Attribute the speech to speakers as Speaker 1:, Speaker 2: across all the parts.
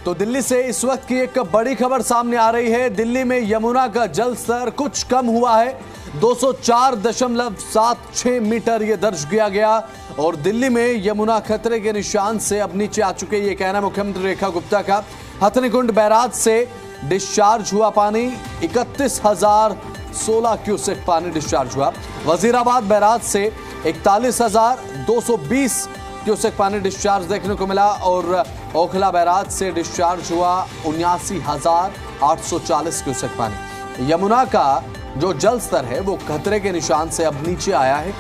Speaker 1: तो दिल्ली से इस वक्त की एक बड़ी खबर सामने आ रही है। दिल्ली में यमुना का जल स्तर कुछ कम हुआ है, 204.76 मीटर ये दर्ज किया गया और दिल्ली में यमुना खतरे के निशान से अब नीचे आ चुके, ये कहना मुख्यमंत्री रेखा गुप्ता का। हथनीकुंड बैराज से डिस्चार्ज हुआ पानी, 31,016 क्यूसेक पानी डिस्चार्ज हुआ। वजीराबाद बैराज से 41,220 क्यूसेक पानी डिस्चार्ज देखने को मिला और ओखला बैराज से डिस्चार्ज हुआ 79,840 क्यूसेक पानी। यमुना का जो जल स्तर है वो खतरे के निशान से अब नीचे आया है।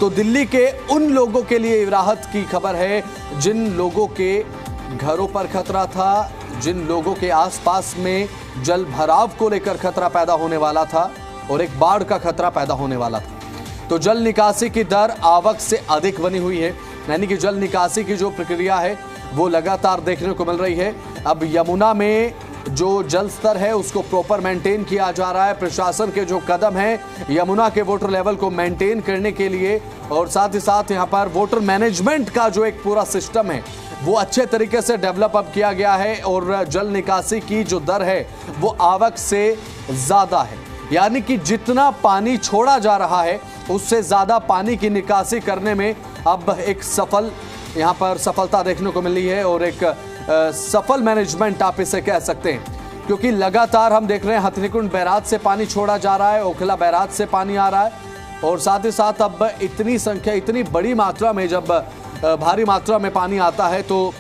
Speaker 1: तो दिल्ली के उन लोगों के लिए राहत की खबर है जिन लोगों के घरों पर खतरा था, जिन लोगों के आसपास में जल भराव को लेकर खतरा पैदा होने वाला था और एक बाढ़ का खतरा पैदा होने वाला था। तो जल निकासी की दर आवक से अधिक बनी हुई है, यानी कि जल निकासी की जो प्रक्रिया है वो लगातार देखने को मिल रही है। अब यमुना में जो जल स्तर है उसको प्रॉपर मेंटेन किया जा रहा है। प्रशासन के जो कदम हैं यमुना के वाटर लेवल को मेंटेन करने के लिए और साथ ही साथ यहाँ पर वाटर मैनेजमेंट का जो एक पूरा सिस्टम है वो अच्छे तरीके से डेवलप अप किया गया है और जल निकासी की जो दर है वो आवक से ज़्यादा है, यानी कि जितना पानी छोड़ा जा रहा है उससे ज़्यादा पानी की निकासी करने में अब एक यहाँ पर सफलता देखने को मिली है और एक सफल मैनेजमेंट आप इसे कह सकते हैं, क्योंकि लगातार हम देख रहे हैं हथनीकुंड बैराज से पानी छोड़ा जा रहा है, ओखला बैराज से पानी आ रहा है और साथ ही साथ अब इतनी संख्या, इतनी बड़ी मात्रा में जब भारी मात्रा में पानी आता है तो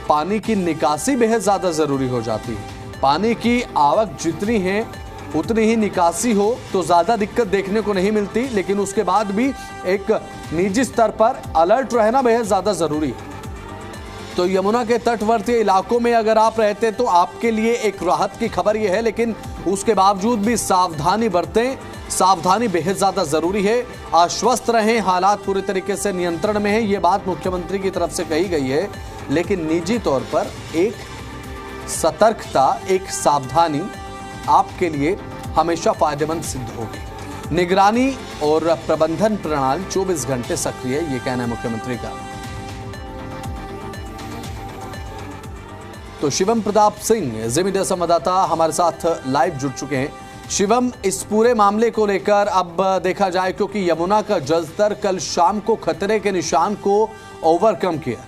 Speaker 1: पानी की निकासी बेहद ज़्यादा ज़रूरी हो जाती है। पानी की आवक जितनी है उतनी ही निकासी हो तो ज़्यादा दिक्कत देखने को नहीं मिलती, लेकिन उसके बाद भी एक निजी स्तर पर अलर्ट रहना बेहद ज़्यादा ज़रूरी है। तो यमुना के तटवर्ती इलाकों में अगर आप रहते तो आपके लिए एक राहत की खबर यह है, लेकिन उसके बावजूद भी सावधानी बरतें, सावधानी बेहद ज़्यादा ज़रूरी है। आश्वस्त रहें, हालात पूरी तरीके से नियंत्रण में है, ये बात मुख्यमंत्री की तरफ से कही गई है, लेकिन निजी तौर पर एक सतर्कता, एक सावधानी आपके लिए हमेशा फायदेमंद सिद्ध होगी। निगरानी और प्रबंधन प्रणाली 24 घंटे सक्रिय है, ये कहना है मुख्यमंत्री का। तो शिवम प्रताप सिंह जी मीडिया संवाददाता हमारे साथ लाइव जुड़ चुके हैं। शिवम, इस पूरे मामले को लेकर अब देखा जाए, क्योंकि यमुना का जलस्तर कल शाम को खतरे के निशान को ओवरकम किया,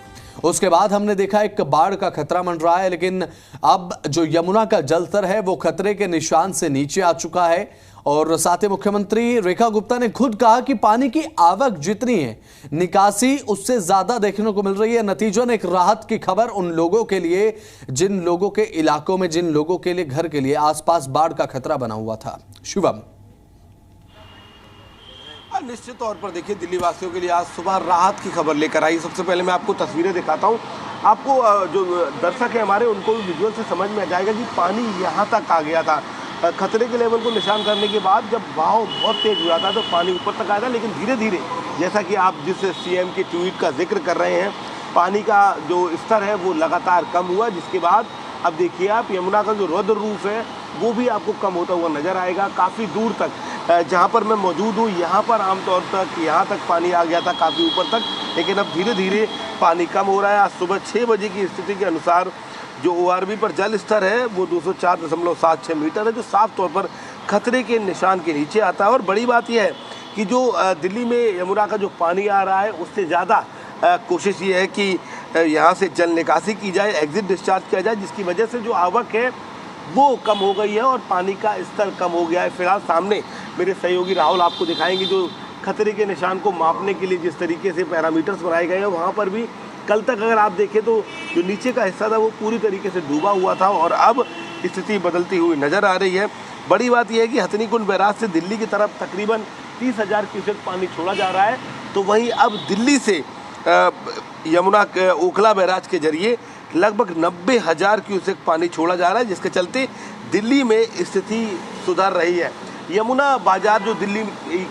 Speaker 1: उसके बाद हमने देखा एक बाढ़ का खतरा मंडरा है, लेकिन अब जो यमुना का जलस्तर है वो खतरे के निशान से नीचे आ चुका है और साथ ही मुख्यमंत्री रेखा गुप्ता ने खुद कहा कि पानी की आवक जितनी है निकासी उससे ज्यादा देखने को मिल रही है। नतीजन एक राहत की खबर उन लोगों के लिए जिन लोगों के इलाकों में, जिन लोगों के लिए घर के लिए आसपास बाढ़ का खतरा बना हुआ था। शिवम,
Speaker 2: निश्चित तौर पर देखिए दिल्ली वासियों के लिए आज सुबह राहत की खबर लेकर आई। सबसे पहले मैं आपको तस्वीरें दिखाता हूँ, आपको जो दर्शक है हमारे उनको विजुअल से समझ में आ जाएगा कि पानी यहाँ तक आ गया था। खतरे के लेवल को निशान करने के बाद जब बहाव बहुत तेज हुआ था तो पानी ऊपर तक आया था, लेकिन धीरे धीरे जैसा कि आप जिस सीएम के ट्वीट का जिक्र कर रहे हैं, पानी का जो स्तर है वो लगातार कम हुआ, जिसके बाद अब देखिए आप यमुना का जो रौद्र रूप है वो भी आपको कम होता हुआ नजर आएगा। काफ़ी दूर तक जहाँ पर मैं मौजूद हूँ यहाँ पर आमतौर तक यहाँ तक पानी आ गया था काफ़ी ऊपर तक, लेकिन अब धीरे धीरे पानी कम हो रहा है। आज सुबह 6 बजे की स्थिति के अनुसार जो ORV पर जल स्तर है वो 204.76 मीटर है, जो साफ तौर पर खतरे के निशान के नीचे आता है। और बड़ी बात यह है कि जो दिल्ली में यमुना का जो पानी आ रहा है उससे ज़्यादा कोशिश ये है कि यहाँ से जल निकासी की जाए, एग्जिट डिस्चार्ज किया जाए, जिसकी वजह से जो आवक है वो कम हो गई है और पानी का स्तर कम हो गया है। फिलहाल सामने मेरे सहयोगी राहुल आपको दिखाएंगे जो खतरे के निशान को मापने के लिए जिस तरीके से पैरामीटर्स बनाए गए हैं, वहाँ पर भी कल तक अगर आप देखें तो जो नीचे का हिस्सा था वो पूरी तरीके से डूबा हुआ था और अब स्थिति बदलती हुई नज़र आ रही है। बड़ी बात यह है कि हथनीकुंड बैराज से दिल्ली की तरफ तकरीबन 30,000 क्यूसेक पानी छोड़ा जा रहा है, तो वहीं अब दिल्ली से यमुना ओखला बैराज के जरिए लगभग 90,000 क्यूसेक पानी छोड़ा जा रहा है, जिसके चलते दिल्ली में स्थिति सुधर रही है। यमुना बाजार जो दिल्ली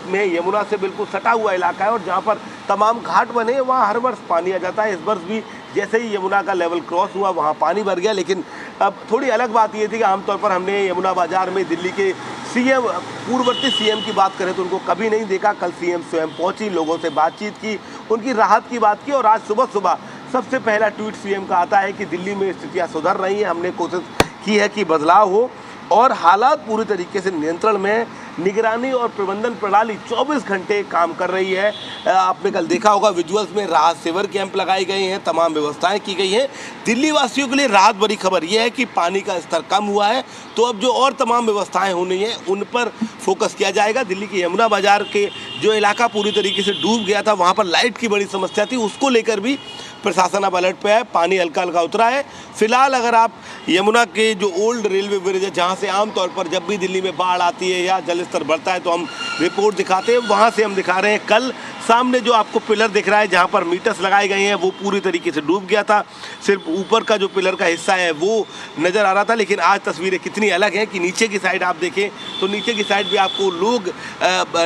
Speaker 2: में यमुना से बिल्कुल सटा हुआ इलाका है और जहाँ पर तमाम घाट बने हैं वहाँ हर वर्ष पानी आ जाता है। इस वर्ष भी जैसे ही यमुना का लेवल क्रॉस हुआ वहाँ पानी भर गया, लेकिन अब थोड़ी अलग बात ये थी कि आमतौर पर हमने यमुना बाजार में दिल्ली के सीएम, पूर्ववर्ती सीएम की बात करें तो उनको कभी नहीं देखा। कल सीएम स्वयं पहुंची, लोगों से बातचीत की, उनकी राहत की बात की और आज सुबह सुबह सबसे पहला ट्वीट सीएम का आता है कि दिल्ली में स्थितियां सुधर रही हैं, हमने कोशिश की है कि बदलाव हो और हालात पूरी तरीके से नियंत्रण में। निगरानी और प्रबंधन प्रणाली 24 घंटे काम कर रही है। आपने कल देखा होगा विजुअल्स में राहत सेवर कैंप लगाए गए हैं, तमाम व्यवस्थाएं की गई हैं। दिल्ली वासियों के लिए राहत भरी खबर यह है कि पानी का स्तर कम हुआ है, तो अब जो और तमाम व्यवस्थाएं होनी हैं उन पर फोकस किया जाएगा। दिल्ली के यमुना बाजार के जो इलाका पूरी तरीके से डूब गया था, वहाँ पर लाइट की बड़ी समस्या थी, उसको लेकर भी प्रशासन अब अलर्ट पे है। पानी हल्का हल्का उतरा है। फिलहाल अगर आप यमुना के जो ओल्ड रेलवे ब्रिज है, जहाँ से आमतौर पर जब भी दिल्ली में बाढ़ आती है या जल स्तर बढ़ता है तो हम रिपोर्ट दिखाते हैं, वहाँ से हम दिखा रहे हैं। कल सामने जो आपको पिलर दिख रहा है जहाँ पर मीटर्स लगाए गए हैं, वो पूरी तरीके से डूब गया था। सिर्फ ऊपर का जो पिलर का हिस्सा है वो नज़र आ रहा था, लेकिन आज तस्वीरें कितनी अलग हैं कि नीचे की साइड आप देखें तो नीचे की साइड भी आपको लोग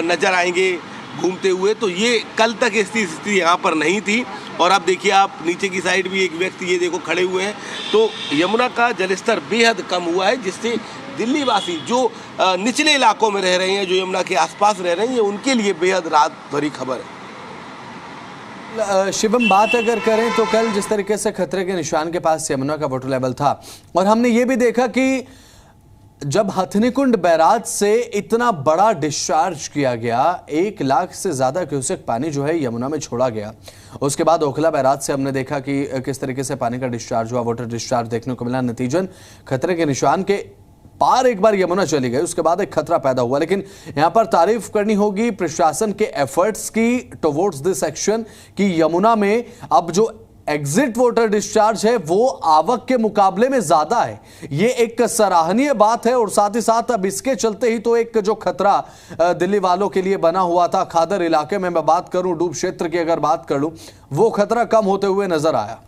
Speaker 2: नज़र आएंगे घूमते हुए। तो ये कल तक स्थिति यहाँ पर नहीं थी। और अब देखिए आप नीचे की साइड भी एक व्यक्ति ये देखो खड़े हुए हैं। तो यमुना का जलस्तर बेहद कम हुआ है, जिससे दिल्ली वासी जो निचले इलाकों में रह रहे हैं, जो यमुना के आसपास रह रहे हैं, ये उनके लिए बेहद राहत भरी खबर है।
Speaker 1: शिवम, बात अगर करें तो कल जिस तरीके से खतरे के निशान के पास यमुना का वाटर लेवल था, और हमने ये भी देखा कि जब हथनीकुंड बैराज से इतना बड़ा डिस्चार्ज किया गया, 1 लाख से ज्यादा क्यूसेक पानी जो है यमुना में छोड़ा गया। उसके बाद ओखला बैराज से हमने देखा कि किस तरीके से पानी का डिस्चार्ज हुआ, वाटर डिस्चार्ज देखने को मिला। नतीजन खतरे के निशान के पार एक बार यमुना चली गई, उसके बाद एक खतरा पैदा हुआ। लेकिन यहां पर तारीफ करनी होगी प्रशासन के एफर्ट्स की टुवर्ड्स दिस एक्शन कि यमुना में अब जो एग्जिट वाटर डिस्चार्ज है वो आवक के मुकाबले में ज्यादा है। ये एक सराहनीय बात है। और साथ ही साथ अब इसके चलते ही तो एक जो खतरा दिल्ली वालों के लिए बना हुआ था, खादर इलाके में मैं बात करूं, डूब क्षेत्र की अगर बात कर लूं, वो खतरा कम होते हुए नजर आया।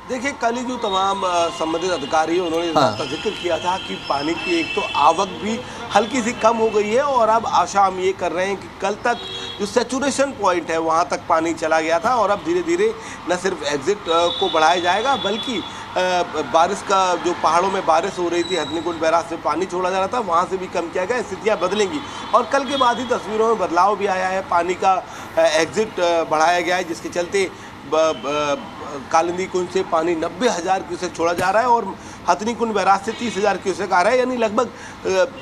Speaker 2: देखिए कल ही जो तमाम संबंधित अधिकारी उन्होंने इस बात का जिक्र किया था कि पानी की एक तो आवक भी हल्की सी कम हो गई है, और अब आशा हम ये कर रहे हैं कि कल तक जो सैचुरेशन पॉइंट है वहाँ तक पानी चला गया था, और अब धीरे धीरे न सिर्फ एग्जिट को बढ़ाया जाएगा बल्कि बारिश का जो पहाड़ों में बारिश हो रही थी, हथनीकुंड बैराज से पानी छोड़ा जा रहा था, वहाँ से भी कम किया गया। स्थितियाँ बदलेंगी और कल के बाद ही तस्वीरों में बदलाव भी आया है। पानी का एग्जिट बढ़ाया गया है, जिसके चलते कालिंदी कुंज से पानी 90,000 क्यूसेक छोड़ा जा रहा है और हथनीकुंड बैराज से 30,000 क्यूसेक आ रहा है, यानी लगभग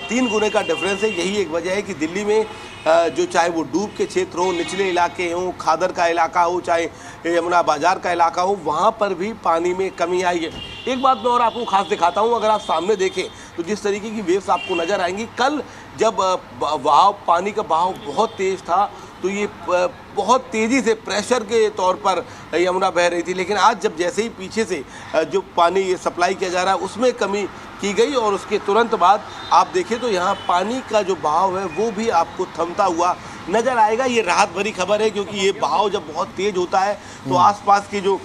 Speaker 2: 3 गुने का डिफरेंस है। यही एक वजह है कि दिल्ली में जो चाहे वो डूब के क्षेत्र हो, निचले इलाके हों, खादर का इलाका हो, चाहे यमुना बाजार का इलाका हो, वहाँ पर भी पानी में कमी आई है। एक बात मैं और आपको खास दिखाता हूँ, अगर आप सामने देखें तो जिस तरीके की वेव्स आपको नज़र आएंगी, कल जब पानी का बहाव बहुत तेज़ था तो ये बहुत तेज़ी से प्रेशर के तौर पर यमुना बह रही थी, लेकिन आज जब जैसे ही पीछे से जो पानी सप्लाई किया जा रहा है उसमें कमी की गई और उसके तुरंत बाद आप देखें तो यहाँ पानी का जो बहाव है वो भी आपको थमता हुआ नज़र आएगा। ये राहत भरी खबर है, क्योंकि ये बहाव जब बहुत तेज़ होता है तो आसपास के जो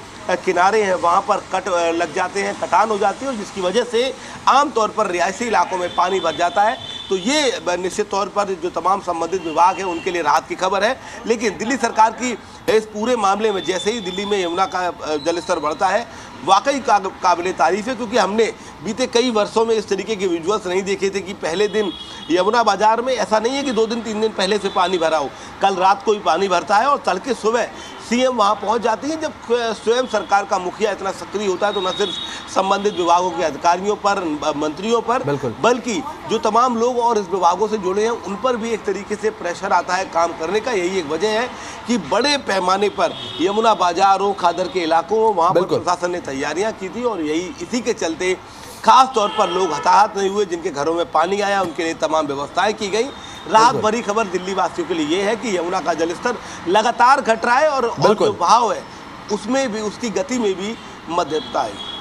Speaker 2: किनारे हैं वहाँ पर कट लग जाते हैं, कटान हो जाती है, और जिसकी वजह से आमतौर पर रिहायशी इलाकों में पानी भर जाता है। तो ये निश्चित तौर पर जो तमाम संबंधित विभाग हैं उनके लिए राहत की खबर है। लेकिन दिल्ली सरकार की इस पूरे मामले में जैसे ही दिल्ली में यमुना का जलस्तर बढ़ता है, वाकई काबिले तारीफ है, क्योंकि हमने बीते कई वर्षों में इस तरीके के विजुअल्स नहीं देखे थे कि पहले दिन यमुना बाजार में ऐसा नहीं है कि 2 दिन 3 दिन पहले से पानी भरा हो, कल रात को भी पानी भरता है और तड़के सुबह सीएम वहाँ पहुँच जाती हैं। जब स्वयं सरकार का मुखिया इतना सक्रिय होता है तो न सिर्फ संबंधित विभागों के अधिकारियों पर, मंत्रियों पर, बल्कि जो तमाम लोग और इस विभागों से जुड़े हैं उन पर भी एक तरीके से प्रेशर आता है काम करने का। यही एक वजह है कि बड़े पैमाने पर यमुना बाजार हो, खादर के इलाकों हो, वहाँ पर प्रशासन ने तैयारियाँ की थी, और यही इसी के चलते खास तौर पर लोग हताहत नहीं हुए। जिनके घरों में पानी आया उनके लिए तमाम व्यवस्थाएं की गई। राहत भरी खबर दिल्ली वासियों के लिए ये है कि यमुना का जलस्तर लगातार घट रहा है और जो बहाव है उसमें भी, उसकी गति में भी मध्यमता है।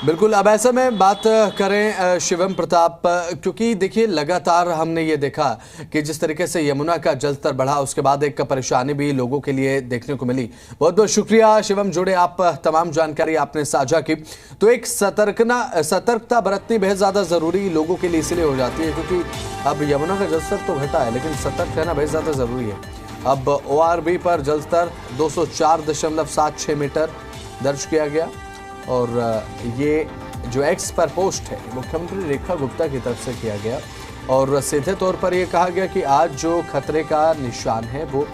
Speaker 1: बिल्कुल। अब ऐसे में बात करें शिवम प्रताप, क्योंकि देखिए लगातार हमने ये देखा कि जिस तरीके से यमुना का जलस्तर बढ़ा उसके बाद एक परेशानी भी लोगों के लिए देखने को मिली। बहुत बहुत शुक्रिया शिवम, जुड़े आप, तमाम जानकारी आपने साझा की। तो एक सतर्कता बरतनी बेहद ज़्यादा ज़रूरी लोगों के लिए इसलिए हो जाती है क्योंकि अब यमुना का जलस्तर तो घटा है, लेकिन सतर्क रहना बेहद ज़्यादा ज़रूरी है। अब ORB पर जलस्तर 204.76 मीटर दर्ज किया गया, और ये जो एक्स पर पोस्ट है मुख्यमंत्री रेखा गुप्ता की तरफ से किया गया, और सीधे तौर पर यह कहा गया कि आज जो खतरे का निशान है वो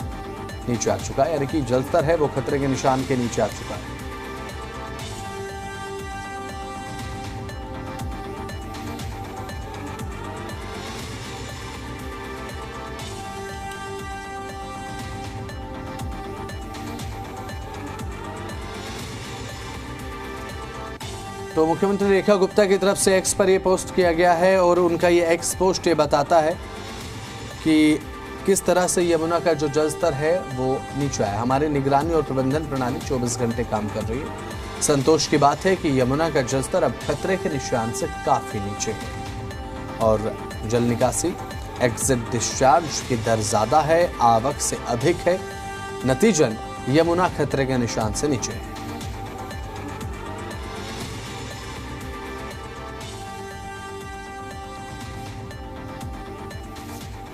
Speaker 1: नीचे आ चुका है, यानी कि जलस्तर है वो खतरे के निशान के नीचे आ चुका है। तो मुख्यमंत्री रेखा गुप्ता की तरफ से एक्स पर ये पोस्ट किया गया है और उनका ये एक्स पोस्ट ये बताता है कि किस तरह से यमुना का जो जलस्तर है वो नीचे आया। हमारी निगरानी और प्रबंधन प्रणाली 24 घंटे काम कर रही है। संतोष की बात है कि यमुना का जलस्तर अब खतरे के निशान से काफी नीचे है और जल निकासी एग्जिट डिस्चार्ज की दर ज्यादा है, आवक से अधिक है। नतीजन यमुना खतरे के निशान से नीचे है।